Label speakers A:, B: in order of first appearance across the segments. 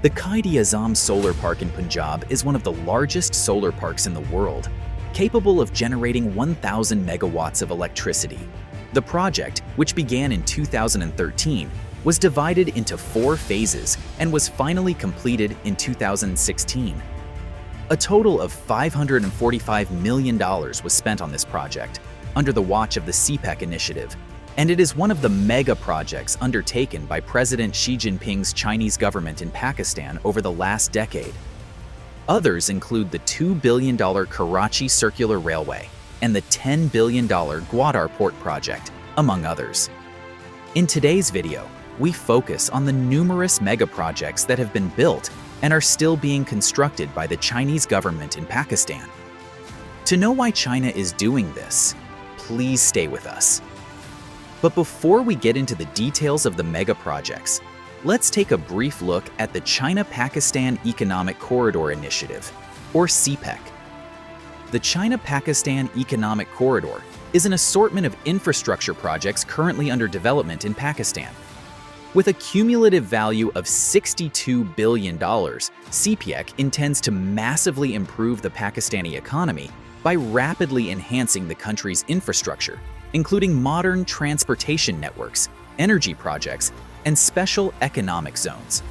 A: The Quaid-e-Azam Solar Park in Punjab is one of the largest solar parks in the world, capable of generating 1,000 megawatts of electricity. The project, which began in 2013, was divided into 4 phases and was finally completed in 2016. A total of $545 million was spent on this project, under the watch of the CPEC initiative, and it is one of the mega projects undertaken by President Xi Jinping's Chinese government in Pakistan over the last decade. Others include the $2 billion Karachi Circular Railway and the $10 billion Gwadar Port project, among others. In today's video, we focus on the numerous mega projects that have been built and are still being constructed by the Chinese government in Pakistan. To know why China is doing this, please stay with us. But before we get into the details of the mega projects, let's take a brief look at the China-Pakistan Economic Corridor Initiative, or CPEC. The China-Pakistan Economic Corridor is an assortment of infrastructure projects currently under development in Pakistan. With a cumulative value of $62 billion, CPEC intends to massively improve the Pakistani economy by rapidly enhancing the country's infrastructure, including modern transportation networks, energy projects, and special economic zones.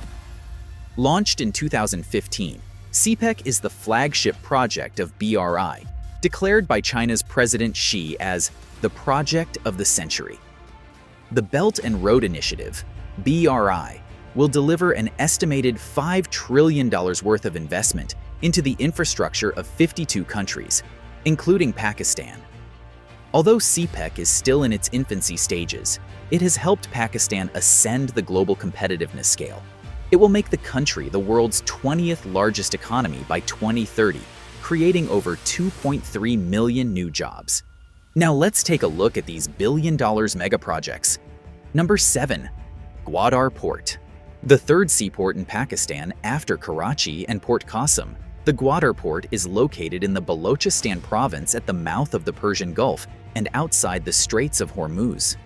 A: Launched in 2015, CPEC is the flagship project of BRI, declared by China's President Xi as the project of the century. The Belt and Road Initiative, BRI, will deliver an estimated $5 trillion worth of investment into the infrastructure of 52 countries, including Pakistan. Although CPEC is still in its infancy stages, it has helped Pakistan ascend the global competitiveness scale. It will make the country the world's 20th largest economy by 2030, creating over 2.3 million new jobs. Now let's take a look at these billion-dollar mega projects. Number 7. Gwadar Port. The third seaport in Pakistan after Karachi and Port Qasim, the Gwadar Port is located in the Balochistan province at the mouth of the Persian Gulf and outside the Straits of Hormuz.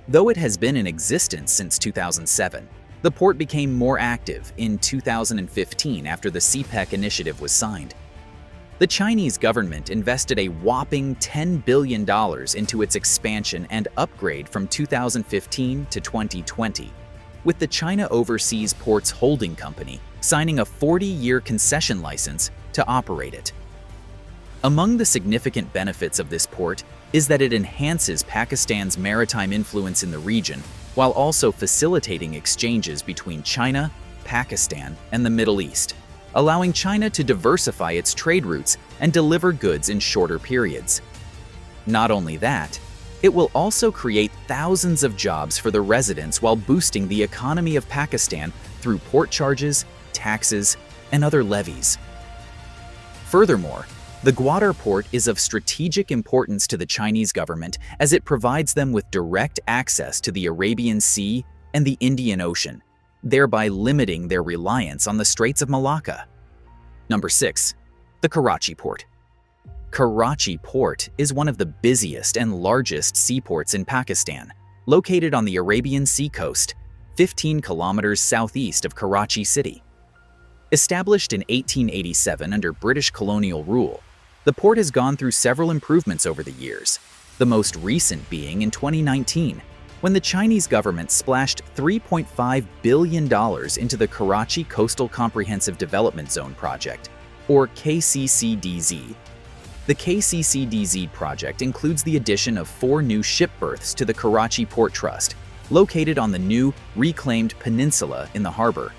A: Though it has been in existence since 2007, the port became more active in 2015 after the CPEC initiative was signed. The Chinese government invested a whopping $10 billion into its expansion and upgrade from 2015 to 2020, with the China Overseas Ports Holding Company signing a 40-year concession license to operate it. Among the significant benefits of this port is that it enhances Pakistan's maritime influence in the region while also facilitating exchanges between China, Pakistan, and the Middle East, allowing China to diversify its trade routes and deliver goods in shorter periods. Not only that, it will also create thousands of jobs for the residents while boosting the economy of Pakistan through port charges, taxes, and other levies. Furthermore, the Gwadar Port is of strategic importance to the Chinese government as it provides them with direct access to the Arabian Sea and the Indian Ocean, thereby limiting their reliance on the Straits of Malacca. Number 6. The Karachi Port. Karachi Port is one of the busiest and largest seaports in Pakistan, located on the Arabian Sea coast, 15 kilometers southeast of Karachi City. Established in 1887 under British colonial rule, the port has gone through several improvements over the years, the most recent being in 2019, when the Chinese government splashed $3.5 billion into the Karachi Coastal Comprehensive Development Zone project, or KCCDZ. The KCCDZ project includes the addition of 4 new ship berths to the Karachi Port Trust, located on the new reclaimed peninsula in the harbor.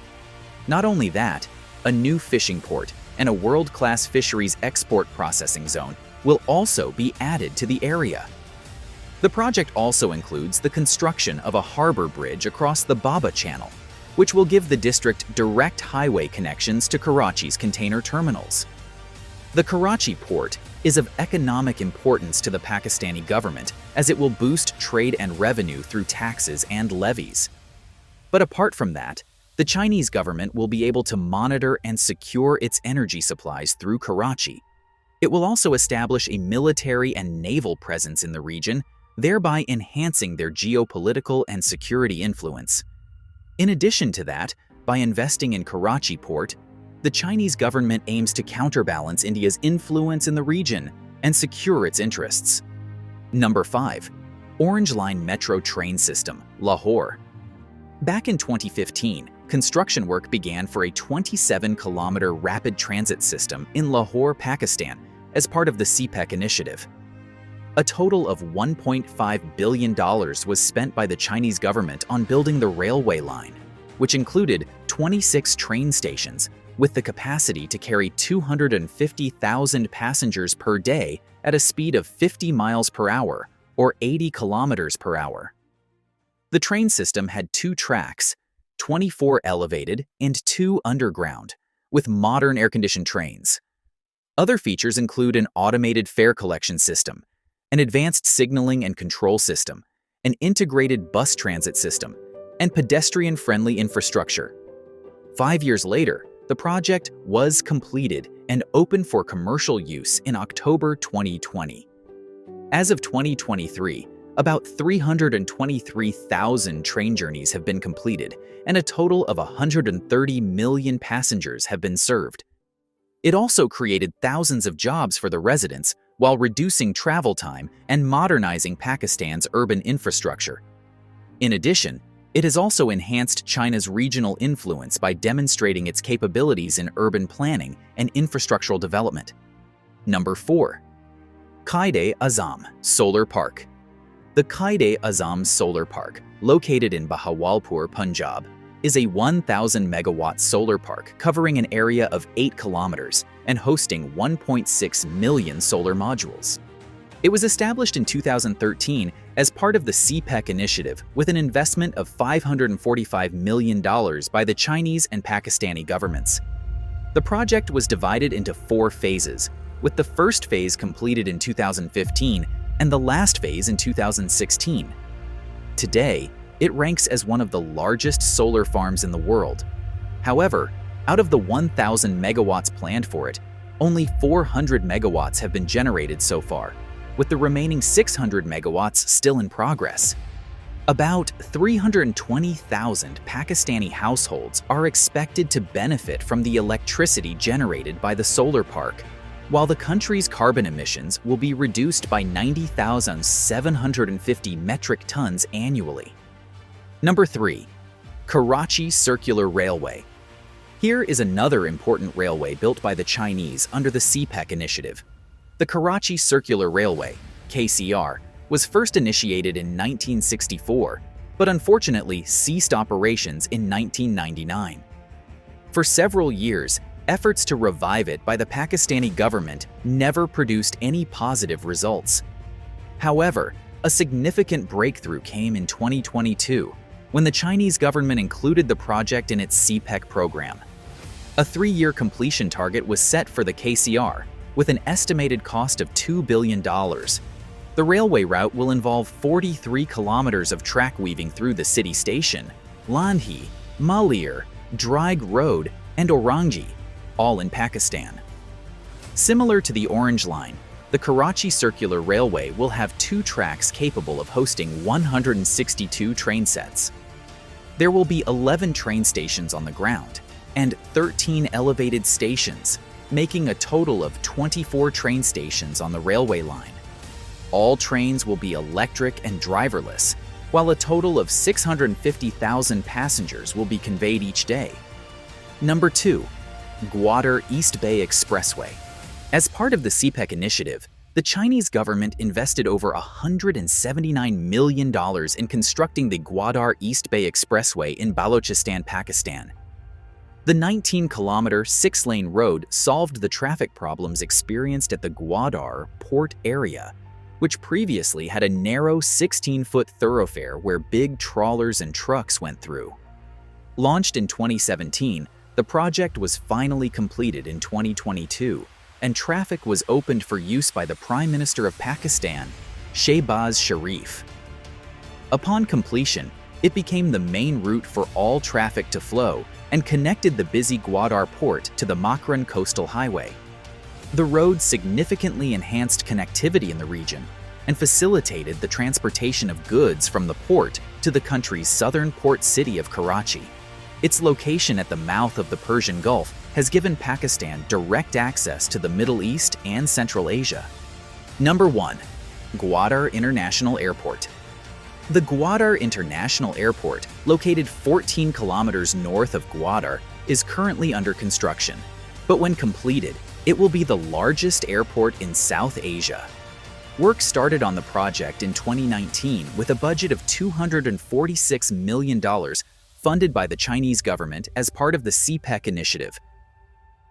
A: Not only that, a new fishing port and a world-class fisheries export processing zone will also be added to the area. The project also includes the construction of a harbor bridge across the Baba Channel, which will give the district direct highway connections to Karachi's container terminals. The Karachi port is of economic importance to the Pakistani government as it will boost trade and revenue through taxes and levies. But apart from that, the Chinese government will be able to monitor and secure its energy supplies through Karachi. It will also establish a military and naval presence in the region, thereby enhancing their geopolitical and security influence. In addition to that, By investing in Karachi port, the Chinese government aims to counterbalance India's influence in the region and secure its interests. Number 5. Orange Line Metro Train System, Lahore. Back in 2015, construction work began for a 27-kilometer rapid transit system in Lahore, Pakistan, as part of the CPEC initiative. A total of $1.5 billion was spent by the Chinese government on building the railway line, which included 26 train stations with the capacity to carry 250,000 passengers per day at a speed of 50 miles per hour or 80 kilometers per hour. The train system had 2 tracks, 24 elevated and 2 underground, with modern air-conditioned trains. Other features include an automated fare collection system, an advanced signaling and control system, an integrated bus transit system, and pedestrian-friendly infrastructure. 5 years later, the project was completed and opened for commercial use in October 2020. As of 2023, about 323,000 train journeys have been completed, and a total of 130 million passengers have been served. It also created thousands of jobs for the residents while reducing travel time and modernizing Pakistan's urban infrastructure. In addition, it has also enhanced China's regional influence by demonstrating its capabilities in urban planning and infrastructural development. Number 4. Quaid-e-Azam Solar Park. The Quaid-e-Azam Solar Park, located in Bahawalpur, Punjab, is a 1,000-megawatt solar park covering an area of 8 kilometers and hosting 1.6 million solar modules. It was established in 2013 as part of the CPEC initiative with an investment of $545 million by the Chinese and Pakistani governments. The project was divided into 4 phases, with the first phase completed in 2015 and the last phase in 2016. Today, it ranks as one of the largest solar farms in the world. However, out of the 1,000 megawatts planned for it, only 400 megawatts have been generated so far, with the remaining 600 megawatts still in progress. About 320,000 Pakistani households are expected to benefit from the electricity generated by the solar park, while the country's carbon emissions will be reduced by 90,750 metric tons annually. Number 3. Karachi Circular Railway. Here is another important railway built by the Chinese under the CPEC initiative. The Karachi Circular Railway, KCR, was first initiated in 1964, but unfortunately ceased operations in 1999. For several years, efforts to revive it by the Pakistani government never produced any positive results. However, a significant breakthrough came in 2022 when the Chinese government included the project in its CPEC program. A 3-year completion target was set for the KCR, with an estimated cost of $2 billion. The railway route will involve 43 kilometers of track weaving through the city station, Landhi, Malir, Draig Road, and Orangi, all in Pakistan. Similar to the Orange Line, the Karachi Circular Railway will have 2 tracks capable of hosting 162 train sets. There will be 11 train stations on the ground and 13 elevated stations, making a total of 24 train stations on the railway line. All trains will be electric and driverless, while a total of 650,000 passengers will be conveyed each day. Number 2. Gwadar East Bay Expressway. As part of the CPEC initiative, the Chinese government invested over $179 million in constructing the Gwadar East Bay Expressway in Balochistan, Pakistan. The 19-kilometer, 6-lane road solved the traffic problems experienced at the Gwadar port area, which previously had a narrow 16-foot thoroughfare where big trawlers and trucks went through. Launched in 2017, the project was finally completed in 2022, and traffic was opened for use by the Prime Minister of Pakistan, Shehbaz Sharif. Upon completion, it became the main route for all traffic to flow and connected the busy Gwadar port to the Makran Coastal Highway. The road significantly enhanced connectivity in the region and facilitated the transportation of goods from the port to the country's southern port city of Karachi. Its location at the mouth of the Persian Gulf has given Pakistan direct access to the Middle East and Central Asia. Number 1. Gwadar International Airport. The Gwadar International Airport, located 14 kilometers north of Gwadar, is currently under construction, but when completed, it will be the largest airport in South Asia. Work started on the project in 2019 with a budget of $246 million funded by the Chinese government as part of the CPEC initiative.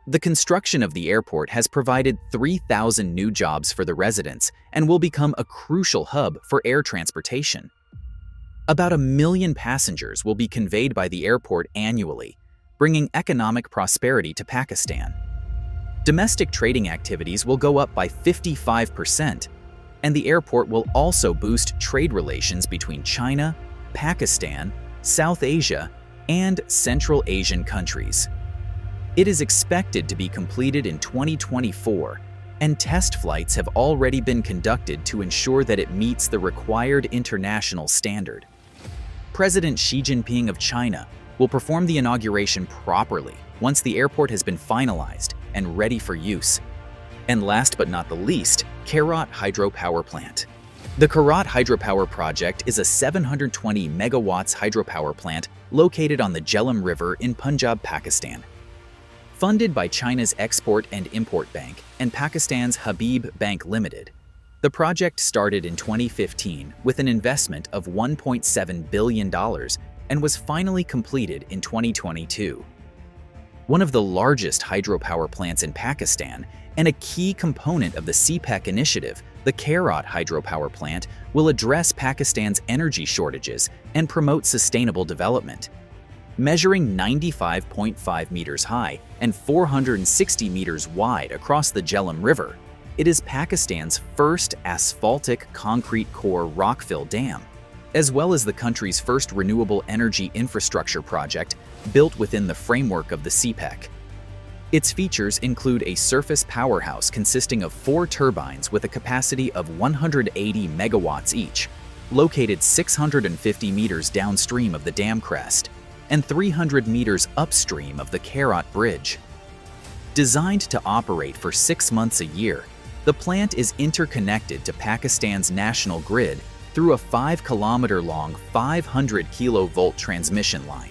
A: The construction of the airport has provided 3,000 new jobs for the residents and will become a crucial hub for air transportation. About 1 million passengers will be conveyed by the airport annually, bringing economic prosperity to Pakistan. Domestic trading activities will go up by 55%, and the airport will also boost trade relations between China, Pakistan, South Asia, and Central Asian countries. It is expected to be completed in 2024, and test flights have already been conducted to ensure that it meets the required international standard. President Xi Jinping of China will perform the inauguration properly once the airport has been finalized and ready for use. And last but not the least, Karat Hydropower Plant. The Karat Hydropower Project is a 720 megawatts hydropower plant located on the Jhelum River in Punjab, Pakistan. Funded by China's Export and Import Bank and Pakistan's Habib Bank Limited, the project started in 2015 with an investment of $1.7 billion and was finally completed in 2022. One of the largest hydropower plants in Pakistan and a key component of the CPEC initiative, the Karat Hydropower Plant will address Pakistan's energy shortages and promote sustainable development. Measuring 95.5 meters high and 460 meters wide across the Jhelum River, it is Pakistan's first asphaltic concrete core rockfill dam, as well as the country's first renewable energy infrastructure project built within the framework of the CPEC. Its features include a surface powerhouse consisting of 4 turbines with a capacity of 180 megawatts each, located 650 meters downstream of the dam crest, and 300 meters upstream of the Karat Bridge. Designed to operate for 6 months a year, the plant is interconnected to Pakistan's national grid through a 5-kilometer-long 500-kilovolt transmission line.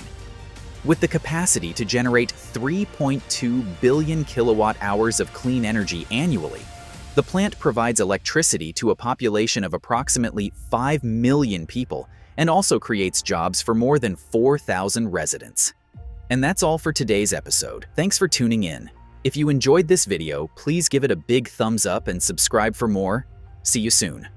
A: With the capacity to generate 3.2 billion kilowatt-hours of clean energy annually, the plant provides electricity to a population of approximately 5 million people and also creates jobs for more than 4,000 residents. And that's all for today's episode. Thanks for tuning in. If you enjoyed this video, please give it a big thumbs up and subscribe for more. See you soon.